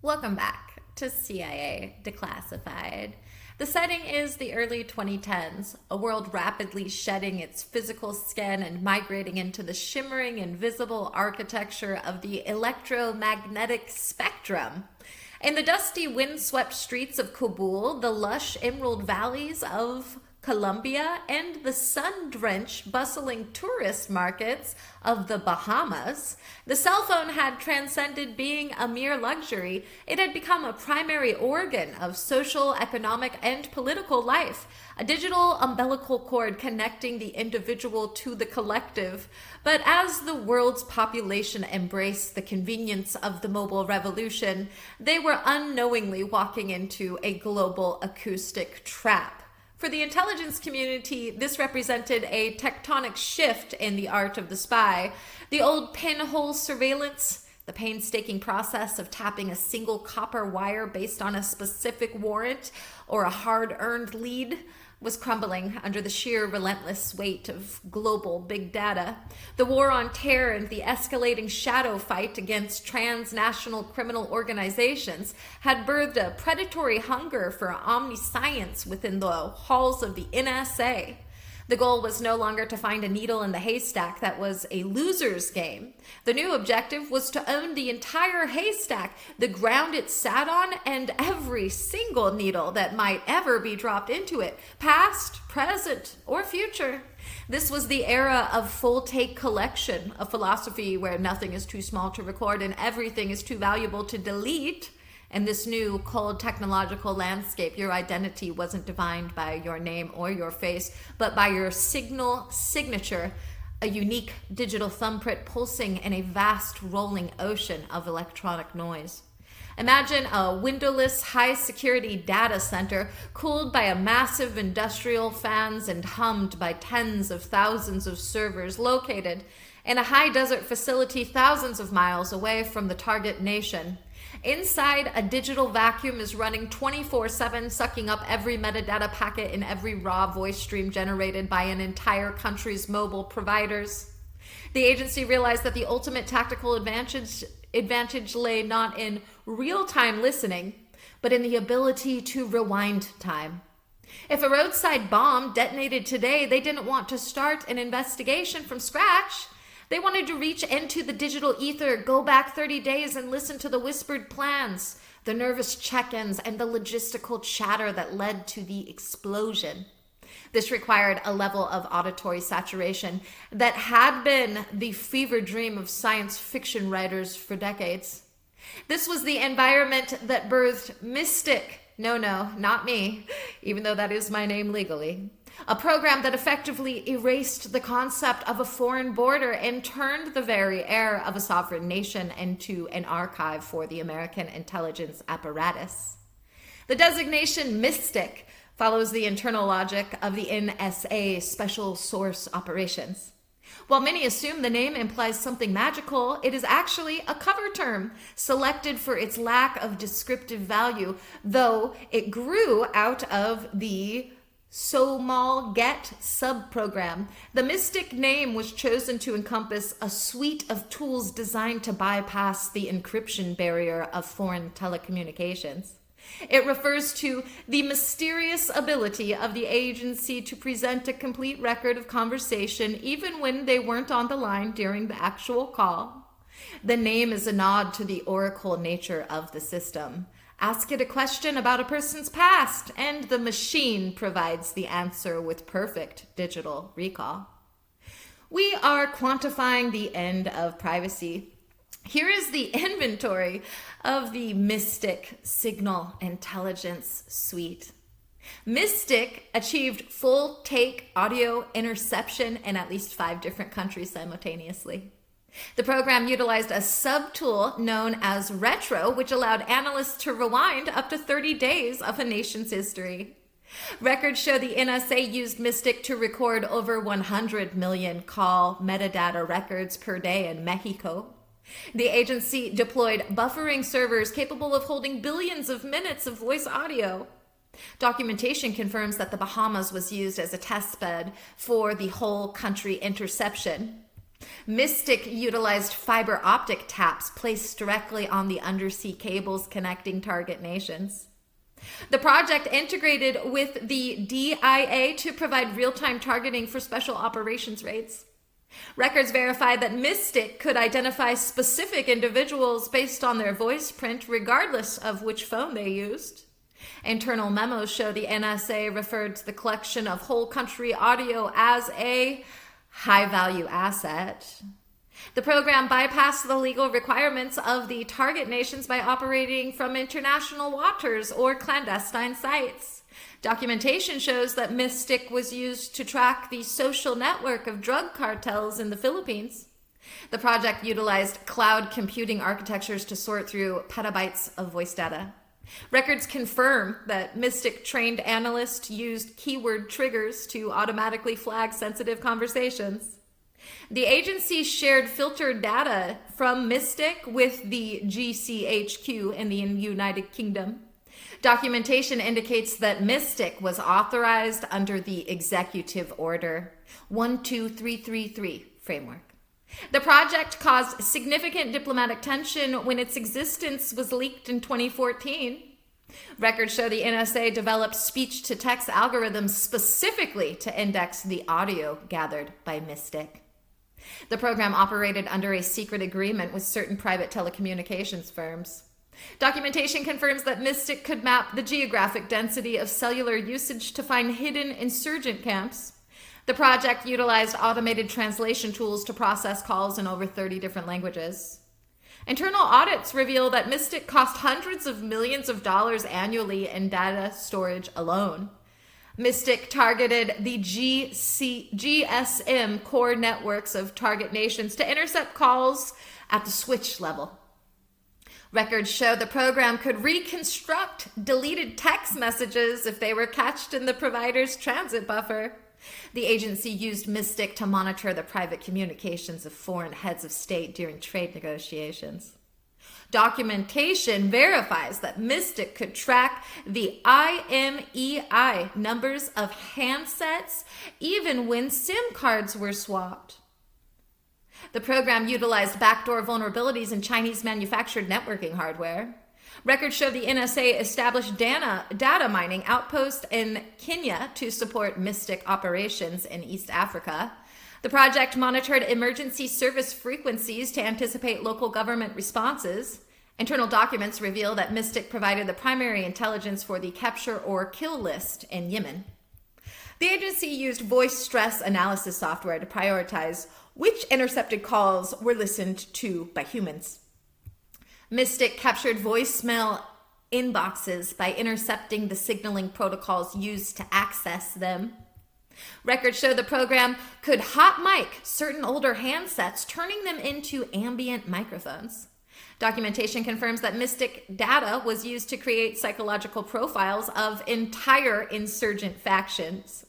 Welcome back to CIA Declassified. The setting is the early 2010s, a world rapidly shedding its physical skin and migrating into the shimmering invisible architecture of the electromagnetic spectrum. In the dusty, windswept streets of Kabul, the lush emerald valleys of Colombia, and the sun-drenched, bustling tourist markets of the Bahamas, the cell phone had transcended being a mere luxury. It had become a primary organ of social, economic, and political life, a digital umbilical cord connecting the individual to the collective. But as the world's population embraced the convenience of the mobile revolution, they were unknowingly walking into a global acoustic trap. For the intelligence community, this represented a tectonic shift in the art of the spy. The old pinhole surveillance, the painstaking process of tapping a single copper wire based on a specific warrant or a hard-earned lead, was crumbling under the sheer relentless weight of global big data. The war on terror and the escalating shadow fight against transnational criminal organizations had birthed a predatory hunger for omniscience within the halls of the NSA. The goal was no longer to find a needle in the haystack that was a loser's game. The new objective was to own the entire haystack, the ground it sat on, and every single needle that might ever be dropped into it, past, present, or future. This was the era of full-take collection, a philosophy where nothing is too small to record and everything is too valuable to delete. In this new, cold technological landscape, your identity wasn't defined by your name or your face, but by your signal signature, a unique digital thumbprint pulsing in a vast rolling ocean of electronic noise. Imagine a windowless, high-security data center cooled by a massive industrial fans and hummed by tens of thousands of servers located in a high-desert facility thousands of miles away from the target nation. Inside, a digital vacuum is running 24/7, sucking up every metadata packet in every raw voice stream generated by an entire country's mobile providers. The agency realized that the ultimate tactical advantage lay not in real-time listening, but in the ability to rewind time. If a roadside bomb detonated today, they didn't want to start an investigation from scratch. They wanted to reach into the digital ether, go back 30 days and listen to the whispered plans, the nervous check-ins, and the logistical chatter that led to the explosion. This required a level of auditory saturation that had been the fever dream of science fiction writers for decades. This was the environment that birthed Mystic. No, not me, even though that is my name legally. A program that effectively erased the concept of a foreign border and turned the very air of a sovereign nation into an archive for the American intelligence apparatus. The designation Mystic follows the internal logic of the NSA Special Source Operations. While many assume the name implies something magical, it is actually a cover term selected for its lack of descriptive value, though it grew out of the Somal-Get subprogram. The Mystic name was chosen to encompass a suite of tools designed to bypass the encryption barrier of foreign telecommunications. It refers to the mysterious ability of the agency to present a complete record of conversation even when they weren't on the line during the actual call. The name is a nod to the oracle nature of the system. Ask it a question about a person's past, and the machine provides the answer with perfect digital recall. We are quantifying the end of privacy. Here is the inventory of the Mystic Signal Intelligence Suite. Mystic achieved full-take audio interception in at least 5 different countries simultaneously. The program utilized a sub-tool known as Retro, which allowed analysts to rewind up to 30 days of a nation's history. Records show the NSA used Mystic to record over 100 million call metadata records per day in Mexico. The agency deployed buffering servers capable of holding billions of minutes of voice audio. Documentation confirms that the Bahamas was used as a test bed for the whole country interception. Mystic utilized fiber optic taps placed directly on the undersea cables connecting target nations. The project integrated with the DIA to provide real-time targeting for special operations raids. Records verified that Mystic could identify specific individuals based on their voice print regardless of which phone they used. Internal memos show the NSA referred to the collection of whole country audio as a high-value asset. The program bypassed the legal requirements of the target nations by operating from international waters or clandestine sites. Documentation shows that Mystic was used to track the social network of drug cartels in the Philippines. The project utilized cloud computing architectures to sort through petabytes of voice data. Records confirm that Mystic trained analysts used keyword triggers to automatically flag sensitive conversations. The agency shared filtered data from Mystic with the GCHQ in the United Kingdom. Documentation indicates that Mystic was authorized under the Executive Order 12333 framework. The project caused significant diplomatic tension when its existence was leaked in 2014. Records show the NSA developed speech-to-text algorithms specifically to index the audio gathered by Mystic. The program operated under a secret agreement with certain private telecommunications firms. Documentation confirms that Mystic could map the geographic density of cellular usage to find hidden insurgent camps. The project utilized automated translation tools to process calls in over 30 different languages. Internal audits reveal that Mystic cost hundreds of millions of dollars annually in data storage alone. Mystic targeted the GSM core networks of target nations to intercept calls at the switch level. Records show the program could reconstruct deleted text messages if they were cached in the provider's transit buffer. The agency used Mystic to monitor the private communications of foreign heads of state during trade negotiations. Documentation verifies that Mystic could track the IMEI numbers of handsets even when SIM cards were swapped. The program utilized backdoor vulnerabilities in Chinese manufactured networking hardware. Records show the NSA established data mining outposts in Kenya to support Mystic operations in East Africa. The project monitored emergency service frequencies to anticipate local government responses. Internal documents reveal that Mystic provided the primary intelligence for the capture or kill list in Yemen. The agency used voice stress analysis software to prioritize which intercepted calls were listened to by humans. Mystic captured voicemail inboxes by intercepting the signaling protocols used to access them. Records show the program could hot mic certain older handsets, turning them into ambient microphones. Documentation confirms that Mystic data was used to create psychological profiles of entire insurgent factions.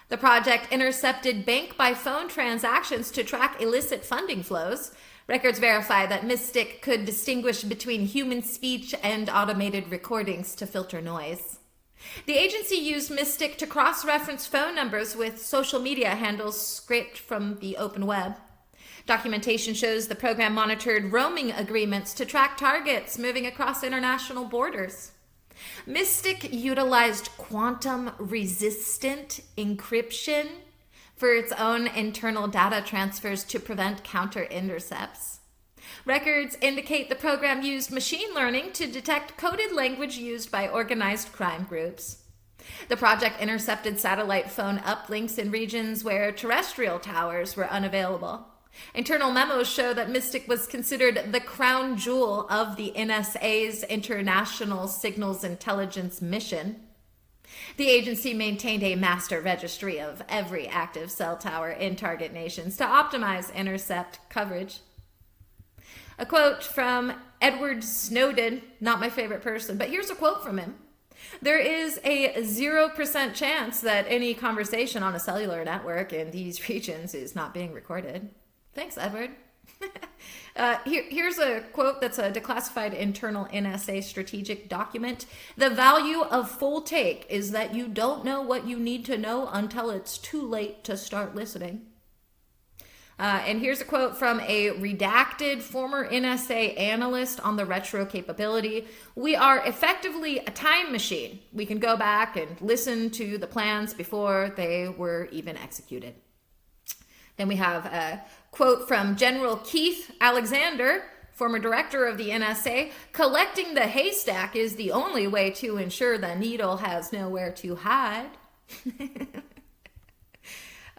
The project intercepted bank-by-phone transactions to track illicit funding flows. Records verify that Mystic could distinguish between human speech and automated recordings to filter noise. The agency used Mystic to cross-reference phone numbers with social media handles scraped from the open web. Documentation shows the program monitored roaming agreements to track targets moving across international borders. Mystic utilized quantum-resistant encryption for its own internal data transfers to prevent counter-intercepts. Records indicate the program used machine learning to detect coded language used by organized crime groups. The project intercepted satellite phone uplinks in regions where terrestrial towers were unavailable. Internal memos show that Mystic was considered the crown jewel of the NSA's International Signals Intelligence mission. The agency maintained a master registry of every active cell tower in target nations to optimize intercept coverage. A quote from Edward Snowden, not my favorite person, but here's a quote from him. "There is a 0% chance that any conversation on a cellular network in these regions is not being recorded." Thanks, Edward. Here's a quote that's a declassified internal NSA strategic document. "The value of full take is that you don't know what you need to know until it's too late to start listening." And here's a quote from a redacted former NSA analyst on the retro capability. We are effectively a time machine. We can go back and listen to the plans before they were even executed. Then we have a quote from General Keith Alexander, former director of the NSA. Collecting the haystack is the only way to ensure the needle has nowhere to hide.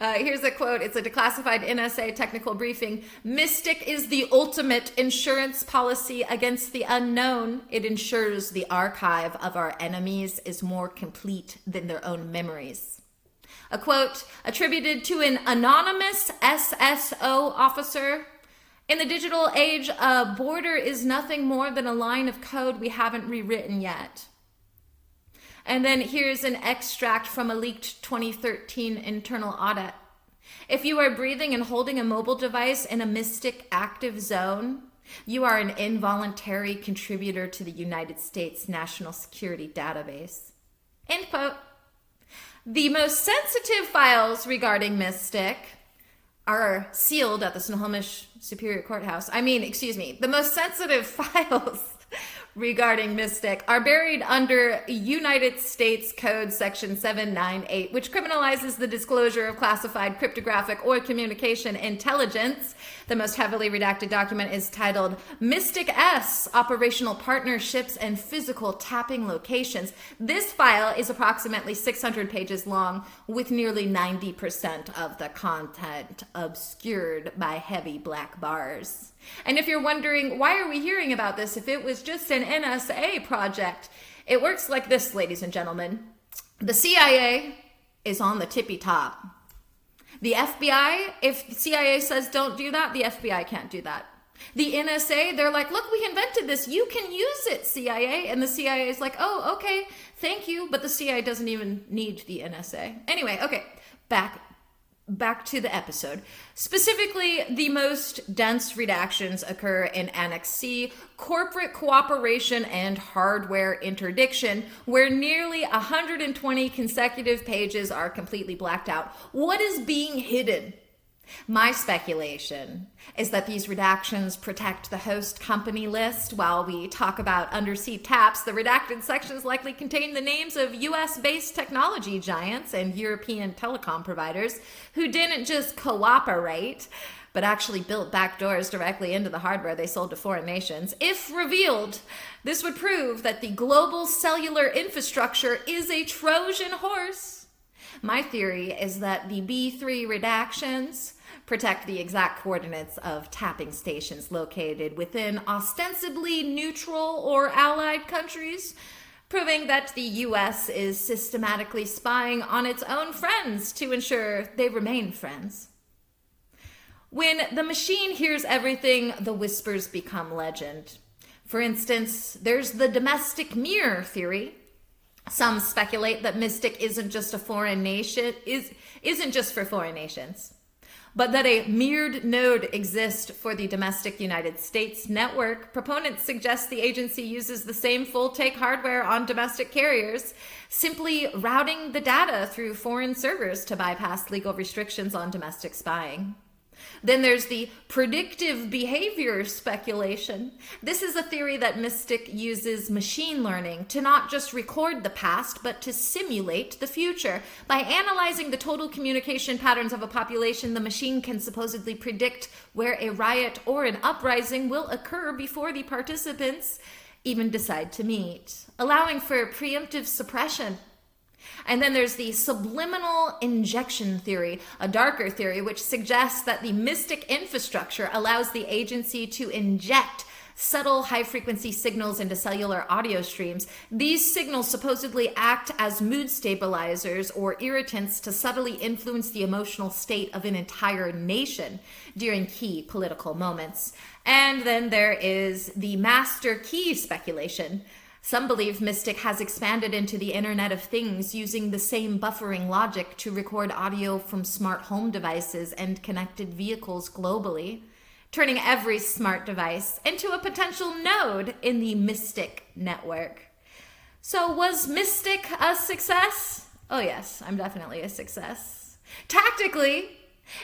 Here's a quote. It's a declassified NSA technical briefing. Mystic is the ultimate insurance policy against the unknown. It ensures the archive of our enemies is more complete than their own memories. A quote attributed to an anonymous SSO officer. In the digital age, a border is nothing more than a line of code we haven't rewritten yet. And then here's an extract from a leaked 2013 internal audit. If you are breathing and holding a mobile device in a Mystic active zone, you are an involuntary contributor to the United States National Security Database. End quote. The most sensitive files regarding Mystic are sealed at the Snohomish Superior Courthouse. The most sensitive files regarding Mystic are buried under United States Code Section 798, which criminalizes the disclosure of classified cryptographic or communication intelligence. The most heavily redacted document is titled Mystic S, Operational Partnerships and Physical Tapping Locations. This file is approximately 600 pages long, with nearly 90% of the content obscured by heavy black bars. And if you're wondering, why are we hearing about this if it was just an NSA project? It works like this, ladies and gentlemen. The CIA is on the tippy top. The FBI, if the CIA says don't do that, the FBI can't do that. The NSA, they're like, look, we invented this. You can use it, CIA. And the CIA is like, oh, okay, thank you. But the CIA doesn't even need the NSA. Anyway, okay, back to the episode. Specifically, the most dense redactions occur in Annex C, corporate cooperation and hardware interdiction, where nearly 120 consecutive pages are completely blacked out. What is being hidden? My speculation is that these redactions protect the host company list. While we talk about undersea taps, the redacted sections likely contain the names of US-based technology giants and European telecom providers who didn't just cooperate, but actually built backdoors directly into the hardware they sold to foreign nations. If revealed, this would prove that the global cellular infrastructure is a Trojan horse. My theory is that the B3 redactions protect the exact coordinates of tapping stations located within ostensibly neutral or allied countries, proving that the US is systematically spying on its own friends to ensure they remain friends. When the machine hears everything, the whispers become legend. For instance, there's the domestic mirror theory. Some speculate that Mystic isn't just for foreign nations, but that a mirrored node exists for the domestic United States network. Proponents suggest the agency uses the same full-take hardware on domestic carriers, simply routing the data through foreign servers to bypass legal restrictions on domestic spying. Then there's the predictive behavior speculation. This is a theory that Mystic uses machine learning to not just record the past, but to simulate the future. By analyzing the total communication patterns of a population, the machine can supposedly predict where a riot or an uprising will occur before the participants even decide to meet, allowing for preemptive suppression. And then there's the subliminal injection theory, a darker theory which suggests that the Mystic infrastructure allows the agency to inject subtle high-frequency signals into cellular audio streams. These signals supposedly act as mood stabilizers or irritants to subtly influence the emotional state of an entire nation during key political moments. And then there is the master key speculation. Some believe Mystic has expanded into the Internet of Things using the same buffering logic to record audio from smart home devices and connected vehicles globally, turning every smart device into a potential node in the Mystic network. So was Mystic a success? Oh yes, I'm definitely a success. Tactically,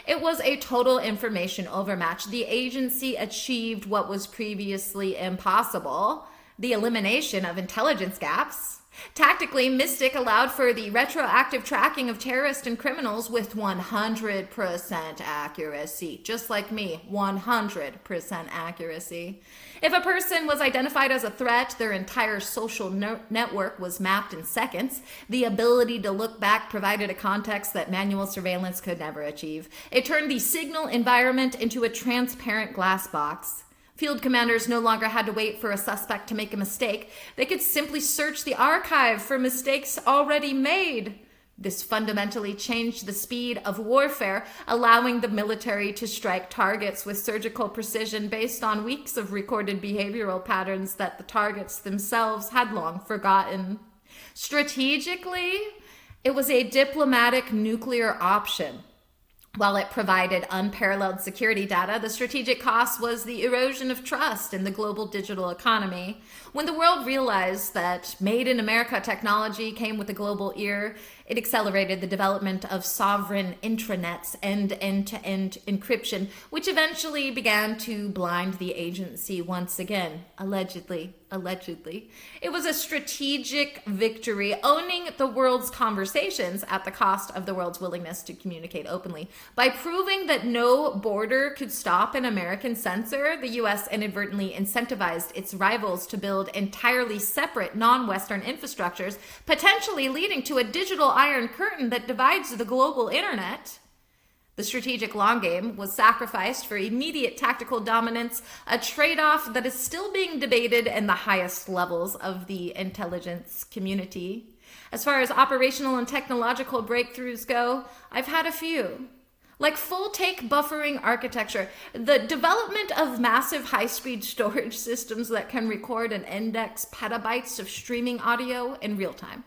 It was a total information overmatch. The agency achieved what was previously impossible: the elimination of intelligence gaps. Tactically, Mystic allowed for the retroactive tracking of terrorists and criminals with 100% accuracy. Just like me, 100% accuracy. If a person was identified as a threat, their entire social network was mapped in seconds. The ability to look back provided a context that manual surveillance could never achieve. It turned the signal environment into a transparent glass box. Field commanders no longer had to wait for a suspect to make a mistake. They could simply search the archive for mistakes already made. This fundamentally changed the speed of warfare, allowing the military to strike targets with surgical precision based on weeks of recorded behavioral patterns that the targets themselves had long forgotten. Strategically, it was a diplomatic nuclear option. While it provided unparalleled security data, the strategic cost was the erosion of trust in the global digital economy. When the world realized that made in America technology came with a global ear, it accelerated the development of sovereign intranets and end-to-end encryption, which eventually began to blind the agency once again, allegedly. It was a strategic victory, owning the world's conversations at the cost of the world's willingness to communicate openly. By proving that no border could stop an American censor, the U.S. inadvertently incentivized its rivals to build entirely separate non-Western infrastructures, potentially leading to a digital iron curtain that divides the global internet. The strategic long game was sacrificed for immediate tactical dominance, a trade-off that is still being debated in the highest levels of the intelligence community. As far as operational and technological breakthroughs go, I've had a few. Like full-take buffering architecture, the development of massive high-speed storage systems that can record and index petabytes of streaming audio in real time.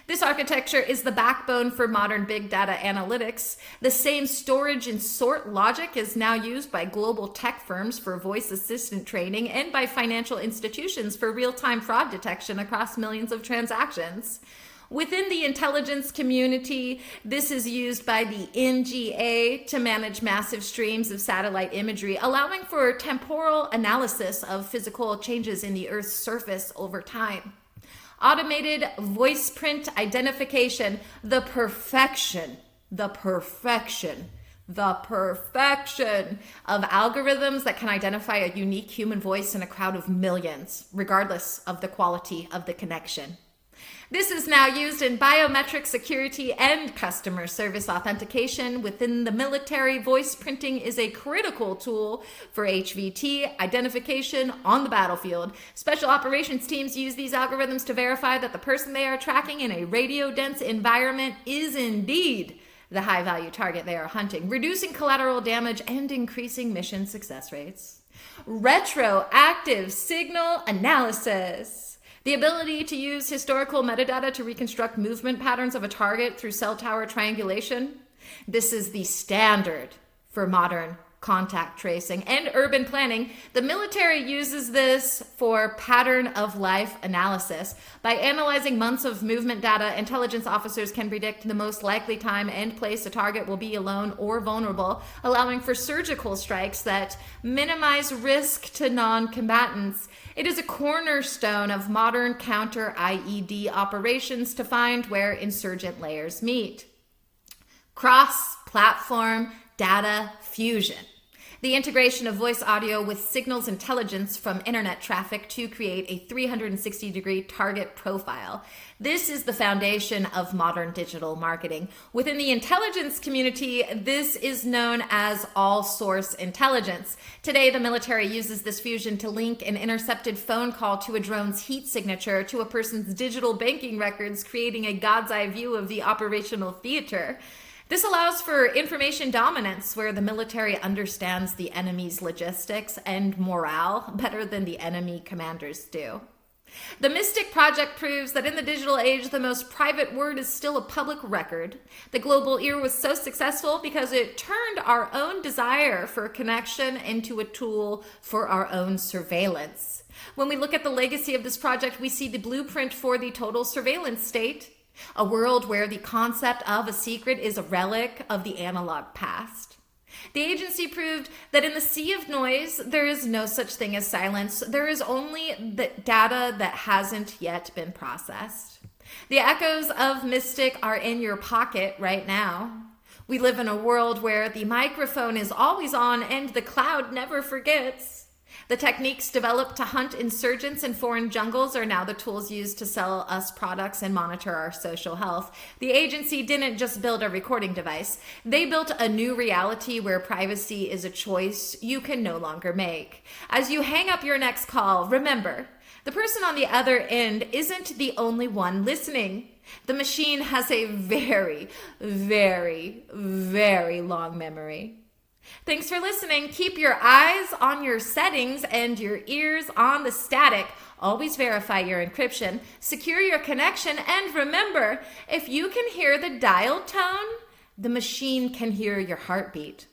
This architecture is the backbone for modern big data analytics. The same storage and sort logic is now used by global tech firms for voice assistant training and by financial institutions for real-time fraud detection across millions of transactions. Within the intelligence community, this is used by the NGA to manage massive streams of satellite imagery, allowing for temporal analysis of physical changes in the Earth's surface over time. Automated voice print identification, the perfection of algorithms that can identify a unique human voice in a crowd of millions, regardless of the quality of the connection. This is now used in biometric security and customer service authentication. Within the military, voice printing is a critical tool for HVT identification on the battlefield. Special operations teams use these algorithms to verify that the person they are tracking in a radio-dense environment is indeed the high-value target they are hunting, reducing collateral damage and increasing mission success rates. Retroactive signal analysis. The ability to use historical metadata to reconstruct movement patterns of a target through cell tower triangulation. This is the standard for modern contact tracing and urban planning. The military uses this for pattern of life analysis. By analyzing months of movement data, intelligence officers can predict the most likely time and place a target will be alone or vulnerable, allowing for surgical strikes that minimize risk to non-combatants. It is a cornerstone of modern counter-IED operations to find where insurgent layers meet. Cross-platform data fusion. The integration of voice audio with signals intelligence from internet traffic to create a 360-degree target profile. This is the foundation of modern digital marketing. Within the intelligence community, this is known as all-source intelligence. Today, the military uses this fusion to link an intercepted phone call to a drone's heat signature to a person's digital banking records, creating a god's eye view of the operational theater. This allows for information dominance, where the military understands the enemy's logistics and morale better than the enemy commanders do. The Mystic Project proves that in the digital age, the most private word is still a public record. The global ear was so successful because it turned our own desire for connection into a tool for our own surveillance. When we look at the legacy of this project, we see the blueprint for the total surveillance state. A world where the concept of a secret is a relic of the analog past. The agency proved that in the sea of noise, there is no such thing as silence. There is only the data that hasn't yet been processed. The echoes of Mystic are in your pocket right now. We live in a world where the microphone is always on and the cloud never forgets. The techniques developed to hunt insurgents in foreign jungles are now the tools used to sell us products and monitor our social health. The agency didn't just build a recording device. They built a new reality where privacy is a choice you can no longer make. As you hang up your next call, remember, the person on the other end isn't the only one listening. The machine has a very, very, very long memory. Thanks for listening. Keep your eyes on your settings and your ears on the static. Always verify your encryption, secure your connection, and remember, if you can hear the dial tone, the machine can hear your heartbeat.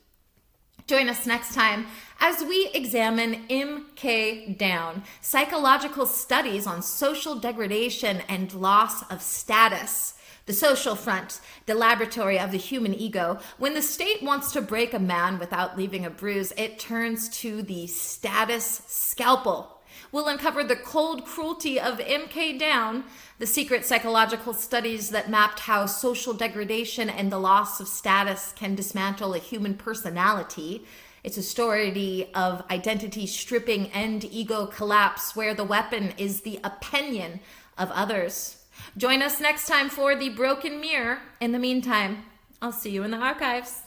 Join us next time as we examine MK Down, psychological studies on social degradation and loss of status. The social front, the laboratory of the human ego. When the state wants to break a man without leaving a bruise, it turns to the status scalpel. We'll uncover the cold cruelty of MK Down, the secret psychological studies that mapped how social degradation and the loss of status can dismantle a human personality. It's a story of identity stripping and ego collapse, where the weapon is the opinion of others. Join us next time for The Broken Mirror. In the meantime, I'll see you in the archives.